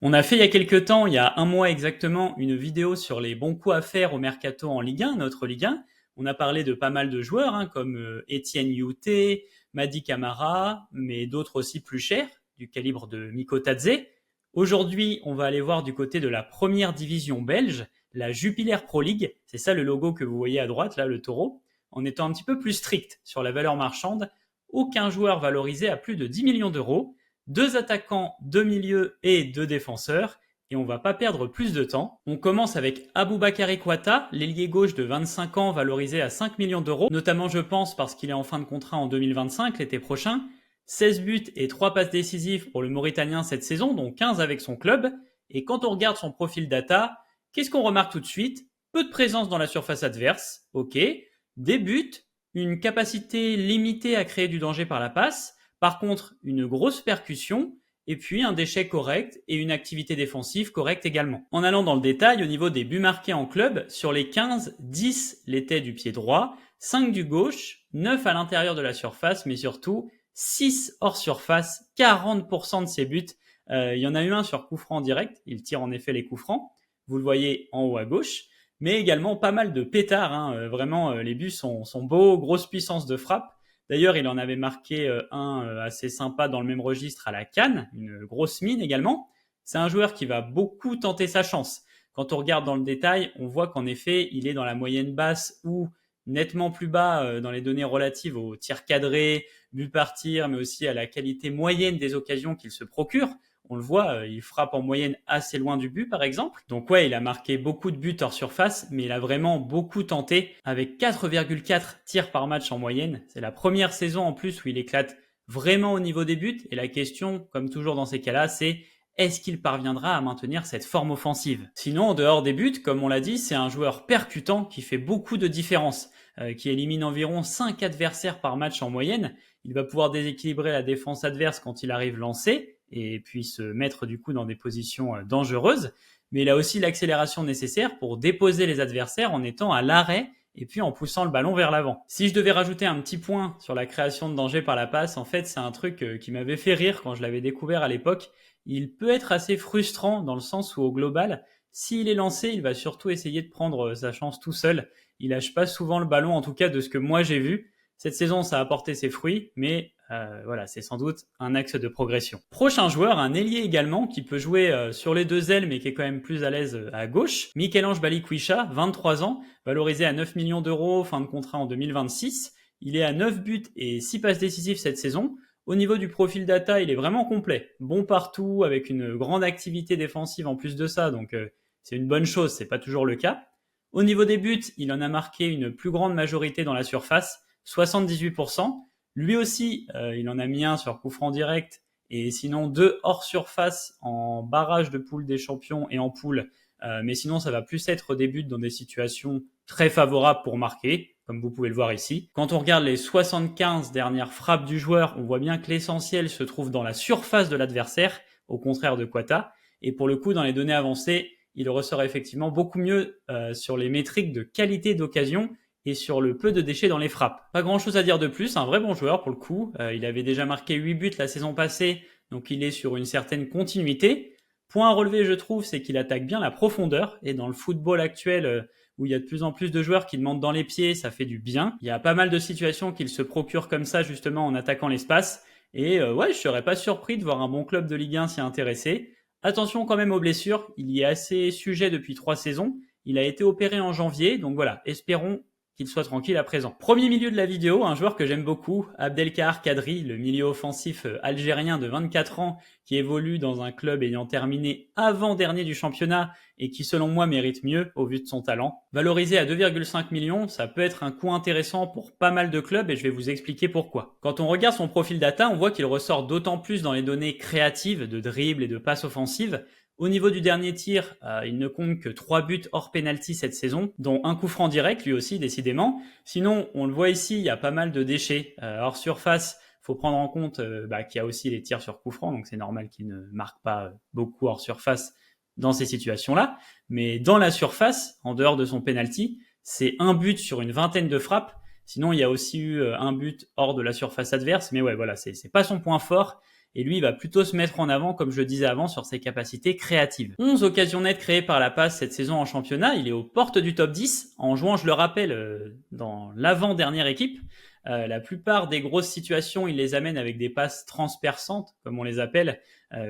On a fait il y a quelques temps, il y a un mois exactement, une vidéo sur les bons coups à faire au mercato en Ligue 1, notre Ligue 1. On a parlé de pas mal de joueurs, comme Etienne Youté, Madi Camara, mais d'autres aussi plus chers, du calibre de Miko Tadze. Aujourd'hui, on va aller voir du côté de la première division belge, la Jupiler Pro League. C'est ça le logo que vous voyez à droite, là, le taureau. En étant un petit peu plus strict sur la valeur marchande, aucun joueur valorisé à plus de 10 millions d'euros, deux attaquants, deux milieux et deux défenseurs, et on va pas perdre plus de temps. On commence avec Aboubakary Kouata, l'ailier gauche de 25 ans valorisé à 5 millions d'euros, notamment je pense parce qu'il est en fin de contrat en 2025, l'été prochain. 16 buts et 3 passes décisives pour le Mauritanien cette saison, dont 15 avec son club. Et quand on regarde son profil data, qu'est-ce qu'on remarque tout de suite? Peu de présence dans la surface adverse, ok. Des buts, une capacité limitée à créer du danger par la passe, par contre, une grosse percussion, et puis un déchet correct et une activité défensive correcte également. En allant dans le détail, au niveau des buts marqués en club, sur les 15, 10 l'étaient du pied droit, 5 du gauche, 9 à l'intérieur de la surface, mais surtout 6 hors surface, 40% de ses buts. Il y en a eu un sur coup franc direct, il tire en effet les coups francs, vous le voyez en haut à gauche, mais également pas mal de pétards, vraiment les buts sont beaux, grosse puissance de frappe. D'ailleurs, il en avait marqué un assez sympa dans le même registre à la Cannes, une grosse mine également. C'est un joueur qui va beaucoup tenter sa chance. Quand on regarde dans le détail, on voit qu'en effet, il est dans la moyenne basse ou nettement plus bas dans les données relatives au tir cadré, but par tir, mais aussi à la qualité moyenne des occasions qu'il se procure. On le voit, il frappe en moyenne assez loin du but, par exemple. Donc ouais, il a marqué beaucoup de buts hors surface, mais il a vraiment beaucoup tenté, avec 4,4 tirs par match en moyenne. C'est la première saison en plus où il éclate vraiment au niveau des buts. Et la question, comme toujours dans ces cas-là, c'est est-ce qu'il parviendra à maintenir cette forme offensive? Sinon, en dehors des buts, comme on l'a dit, c'est un joueur percutant qui fait beaucoup de différence, qui élimine environ 5 adversaires par match en moyenne. Il va pouvoir déséquilibrer la défense adverse quand il arrive lancé, et puis se mettre du coup dans des positions dangereuses, mais il a aussi l'accélération nécessaire pour déposer les adversaires en étant à l'arrêt et puis en poussant le ballon vers l'avant. Si je devais rajouter un petit point sur la création de danger par la passe, en fait c'est un truc qui m'avait fait rire quand je l'avais découvert à l'époque. Il peut être assez frustrant dans le sens où au global, s'il est lancé, il va surtout essayer de prendre sa chance tout seul. Il lâche pas souvent le ballon, en tout cas de ce que moi j'ai vu. Cette saison, ça a porté ses fruits, mais voilà, c'est sans doute un axe de progression. Prochain joueur, un ailier également, qui peut jouer sur les deux ailes, mais qui est quand même plus à l'aise à gauche. Michel-Ange Balikwisha, 23 ans, valorisé à 9 millions d'euros, fin de contrat en 2026. Il est à 9 buts et 6 passes décisives cette saison. Au niveau du profil data, il est vraiment complet. Bon partout, avec une grande activité défensive en plus de ça, donc c'est une bonne chose, c'est pas toujours le cas. Au niveau des buts, il en a marqué une plus grande majorité dans la surface, 78%. Lui aussi, il en a mis un sur coup franc direct et sinon deux hors surface en barrage de poule des champions et en poule. Mais sinon, ça va plus être des buts dans des situations très favorables pour marquer, comme vous pouvez le voir ici. Quand on regarde les 75 dernières frappes du joueur, on voit bien que l'essentiel se trouve dans la surface de l'adversaire, au contraire de Kouata. Et pour le coup, dans les données avancées, il ressort effectivement beaucoup mieux sur les métriques de qualité d'occasion et sur le peu de déchets dans les frappes. Pas grand chose à dire de plus, un vrai bon joueur pour le coup. Il avait déjà marqué 8 buts la saison passée, donc il est sur une certaine continuité. Point à relever, je trouve, c'est qu'il attaque bien la profondeur, et dans le football actuel, où il y a de plus en plus de joueurs qui demandent dans les pieds, ça fait du bien. Il y a pas mal de situations qu'il se procure comme ça, justement, en attaquant l'espace. Et ouais, je serais pas surpris de voir un bon club de Ligue 1 s'y intéresser. Attention quand même aux blessures, il y est assez sujet depuis 3 saisons. Il a été opéré en janvier, donc voilà, espérons qu'il soit tranquille à présent. Premier milieu de la vidéo, un joueur que j'aime beaucoup, Abdelkahar Kadri, le milieu offensif algérien de 24 ans qui évolue dans un club ayant terminé avant-dernier du championnat et qui selon moi mérite mieux au vu de son talent. Valorisé à 2,5 millions, ça peut être un coût intéressant pour pas mal de clubs et je vais vous expliquer pourquoi. Quand on regarde son profil data, on voit qu'il ressort d'autant plus dans les données créatives de dribble et de passes offensives. Au niveau du dernier tir, il ne compte que 3 buts hors penalty cette saison, dont un coup franc direct, lui aussi, décidément. Sinon, on le voit ici, il y a pas mal de déchets. Hors surface, faut prendre en compte qu'il y a aussi les tirs sur coup franc, donc c'est normal qu'il ne marque pas beaucoup hors surface dans ces situations-là. Mais dans la surface, en dehors de son penalty, c'est un but sur une vingtaine de frappes. Sinon, il y a aussi eu un but hors de la surface adverse, mais ouais, voilà, c'est pas son point fort. Et lui, il va plutôt se mettre en avant, comme je le disais avant, sur ses capacités créatives. 11 occasions nettes créées par la passe cette saison en championnat. Il est aux portes du top 10, en jouant, je le rappelle, dans l'avant-dernière équipe. La plupart des grosses situations, il les amène avec des passes transperçantes, comme on les appelle,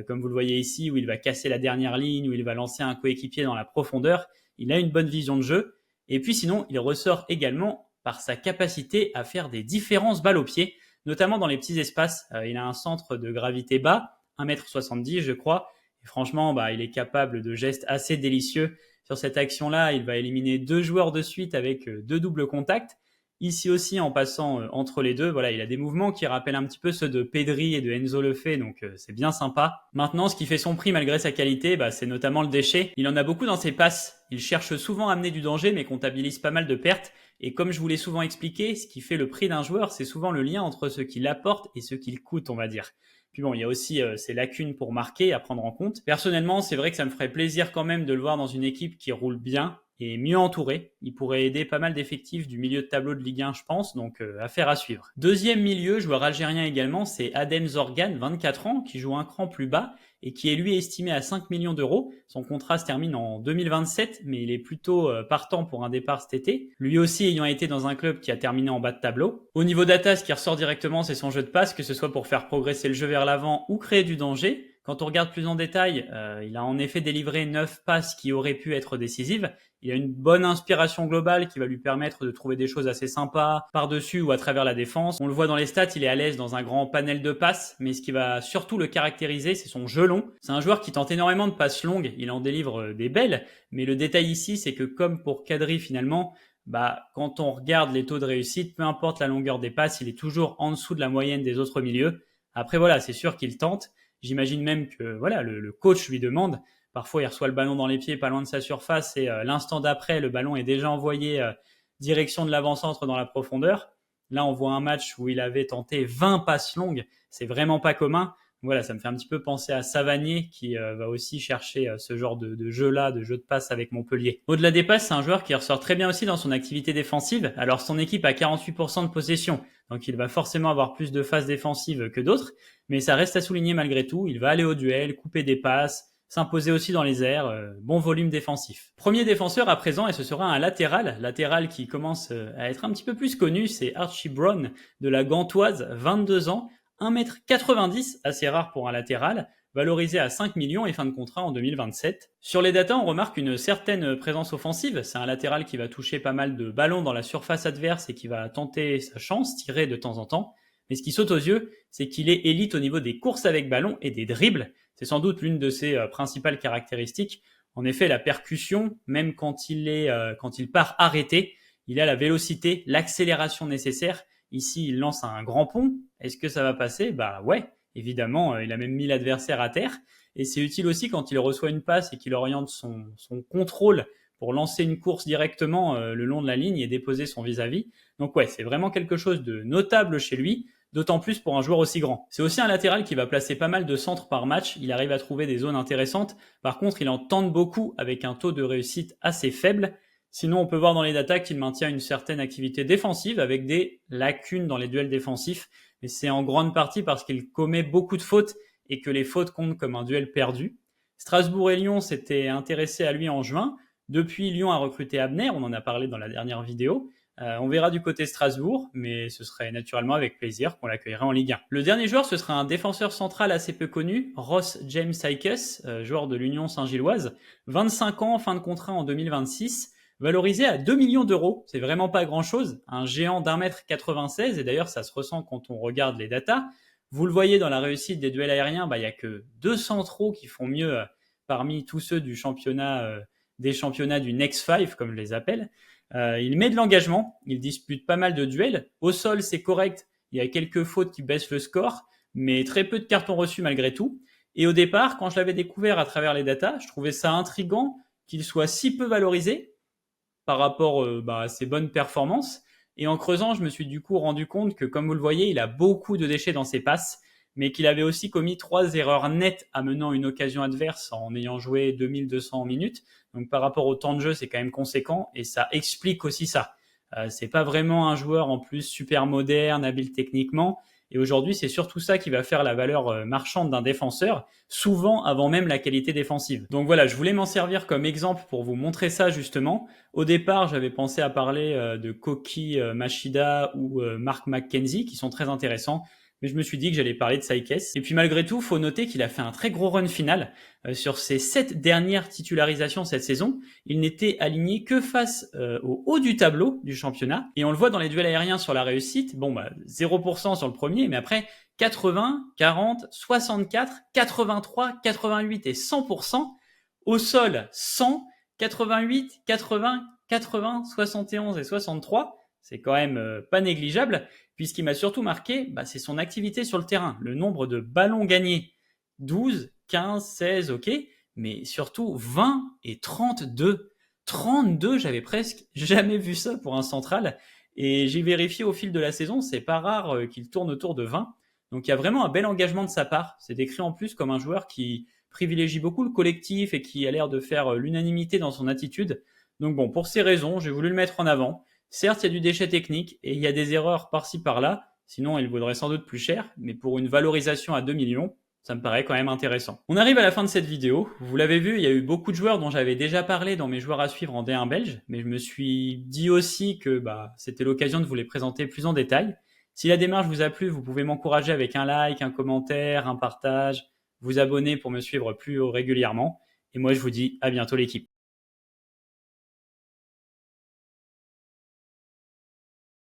comme vous le voyez ici, où il va casser la dernière ligne, où il va lancer un coéquipier dans la profondeur. Il a une bonne vision de jeu. Et puis sinon, il ressort également par sa capacité à faire des différences balles au pied, notamment dans les petits espaces. Il a un centre de gravité bas, 1,70 m je crois. Et franchement, il est capable de gestes assez délicieux. Sur cette action-là, il va éliminer 2 joueurs de suite avec 2 doubles contacts. Ici aussi, en passant entre les deux, voilà, il a des mouvements qui rappellent un petit peu ceux de Pedri et de Enzo Lefebvre, donc c'est bien sympa. Maintenant, ce qui fait son prix malgré sa qualité, c'est notamment le déchet. Il en a beaucoup dans ses passes. Il cherche souvent à amener du danger, mais comptabilise pas mal de pertes. Et comme je vous l'ai souvent expliqué, ce qui fait le prix d'un joueur, c'est souvent le lien entre ce qu'il apporte et ce qu'il coûte, on va dire. Puis bon, il y a aussi ses lacunes pour marquer à prendre en compte. Personnellement, c'est vrai que ça me ferait plaisir quand même de le voir dans une équipe qui roule bien et mieux entouré. Il pourrait aider pas mal d'effectifs du milieu de tableau de Ligue 1, je pense, donc affaire à suivre. Deuxième milieu, joueur algérien également, c'est Adem Zorgan, 24 ans, qui joue un cran plus bas et qui est lui estimé à 5 millions d'euros. Son contrat se termine en 2027, mais il est plutôt partant pour un départ cet été. Lui aussi ayant été dans un club qui a terminé en bas de tableau. Au niveau data, ce qui ressort directement, c'est son jeu de passe, que ce soit pour faire progresser le jeu vers l'avant ou créer du danger. Quand on regarde plus en détail, il a en effet délivré 9 passes qui auraient pu être décisives. Il a une bonne inspiration globale qui va lui permettre de trouver des choses assez sympas par-dessus ou à travers la défense. On le voit dans les stats, il est à l'aise dans un grand panel de passes, mais ce qui va surtout le caractériser, c'est son jeu long. C'est un joueur qui tente énormément de passes longues, il en délivre des belles, mais le détail ici, c'est que comme pour Kadri finalement, quand on regarde les taux de réussite, peu importe la longueur des passes, il est toujours en dessous de la moyenne des autres milieux. Après voilà, c'est sûr qu'il tente. J'imagine même que voilà, le coach lui demande. Parfois, il reçoit le ballon dans les pieds, pas loin de sa surface, et l'instant d'après, le ballon est déjà envoyé direction de l'avant-centre dans la profondeur. Là, on voit un match où il avait tenté 20 passes longues. C'est vraiment pas commun. Voilà, ça me fait un petit peu penser à Savanier qui va aussi chercher ce genre de jeu-là, de jeu de passe avec Montpellier. Au-delà des passes, c'est un joueur qui ressort très bien aussi dans son activité défensive. Alors, son équipe a 48% de possession, donc il va forcément avoir plus de phases défensives que d'autres, mais ça reste à souligner malgré tout. Il va aller au duel, couper des passes, s'imposer aussi dans les airs, bon volume défensif. Premier défenseur à présent, et ce sera un latéral qui commence à être un petit peu plus connu, c'est Archie Brown de la Gantoise, 22 ans, 1,90 m, assez rare pour un latéral, valorisé à 5 millions et fin de contrat en 2027. Sur les datas, on remarque une certaine présence offensive, c'est un latéral qui va toucher pas mal de ballons dans la surface adverse et qui va tenter sa chance, tirer de temps en temps. Mais ce qui saute aux yeux, c'est qu'il est élite au niveau des courses avec ballon et des dribbles. C'est sans doute l'une de ses principales caractéristiques. En effet, la percussion, même quand il part arrêté, il a la vélocité, l'accélération nécessaire. Ici, il lance un grand pont. Est-ce que ça va passer? Ouais, évidemment, il a même mis l'adversaire à terre. Et c'est utile aussi quand il reçoit une passe et qu'il oriente son contrôle pour lancer une course directement le long de la ligne et déposer son vis-à-vis. Donc ouais, c'est vraiment quelque chose de notable chez lui, d'autant plus pour un joueur aussi grand. C'est aussi un latéral qui va placer pas mal de centres par match, il arrive à trouver des zones intéressantes, par contre il en tente beaucoup avec un taux de réussite assez faible. Sinon on peut voir dans les datas qu'il maintient une certaine activité défensive avec des lacunes dans les duels défensifs, mais c'est en grande partie parce qu'il commet beaucoup de fautes et que les fautes comptent comme un duel perdu. Strasbourg et Lyon s'étaient intéressés à lui en juin. Depuis, Lyon a recruté Abner, on en a parlé dans la dernière vidéo. On verra du côté Strasbourg, mais ce serait naturellement avec plaisir qu'on l'accueillerait en Ligue 1. Le dernier joueur, ce sera un défenseur central assez peu connu, Ross James Sykes, joueur de l'Union Saint-Gilloise, 25 ans, fin de contrat en 2026, valorisé à 2 millions d'euros. C'est vraiment pas grand-chose, un géant d'1,96 m, et d'ailleurs ça se ressent quand on regarde les datas. Vous le voyez dans la réussite des duels aériens, il y a que 2 centraux qui font mieux parmi tous ceux du championnat, des championnats du Next 5, comme je les appelle. Il met de l'engagement, il dispute pas mal de duels. Au sol, c'est correct, il y a quelques fautes qui baissent le score, mais très peu de cartons reçus malgré tout. Et au départ, quand je l'avais découvert à travers les datas, je trouvais ça intriguant qu'il soit si peu valorisé par rapport à ses bonnes performances. Et en creusant, je me suis du coup rendu compte que, comme vous le voyez, il a beaucoup de déchets dans ses passes, mais qu'il avait aussi commis 3 erreurs nettes amenant une occasion adverse en ayant joué 2200 minutes. Donc par rapport au temps de jeu, c'est quand même conséquent et ça explique aussi ça. C'est pas vraiment un joueur en plus super moderne, habile techniquement, Et aujourd'hui, c'est surtout ça qui va faire la valeur marchande d'un défenseur, souvent avant même la qualité défensive. Donc voilà, je voulais m'en servir comme exemple pour vous montrer ça justement. Au départ, j'avais pensé à parler de Koki Machida ou Mark McKenzie, qui sont très intéressants. Mais je me suis dit que j'allais parler de Saikes. Et puis malgré tout, faut noter qu'il a fait un très gros run final. Sur ses 7 dernières titularisations cette saison, il n'était aligné que face au haut du tableau du championnat. Et on le voit dans les duels aériens sur la réussite. Bon, 0% sur le premier, mais après 80, 40, 64, 83, 88 et 100%. Au sol, 100, 88, 80, 80, 71 et 63. C'est quand même pas négligeable. Puis ce qui m'a surtout marqué, c'est son activité sur le terrain. Le nombre de ballons gagnés, 12, 15, 16, ok, mais surtout 20 et 32. 32, j'avais presque jamais vu ça pour un central. Et j'ai vérifié au fil de la saison, c'est pas rare qu'il tourne autour de 20. Donc il y a vraiment un bel engagement de sa part. C'est décrit en plus comme un joueur qui privilégie beaucoup le collectif et qui a l'air de faire l'unanimité dans son attitude. Donc bon, pour ces raisons, j'ai voulu le mettre en avant. Certes, il y a du déchet technique et il y a des erreurs par-ci par-là, sinon il vaudrait sans doute plus cher, mais pour une valorisation à 2 millions, ça me paraît quand même intéressant. On arrive à la fin de cette vidéo. Vous l'avez vu, il y a eu beaucoup de joueurs dont j'avais déjà parlé dans mes joueurs à suivre en D1 belge, mais je me suis dit aussi que c'était l'occasion de vous les présenter plus en détail. Si la démarche vous a plu, vous pouvez m'encourager avec un like, un commentaire, un partage, vous abonner pour me suivre plus régulièrement. Et moi, je vous dis à bientôt l'équipe.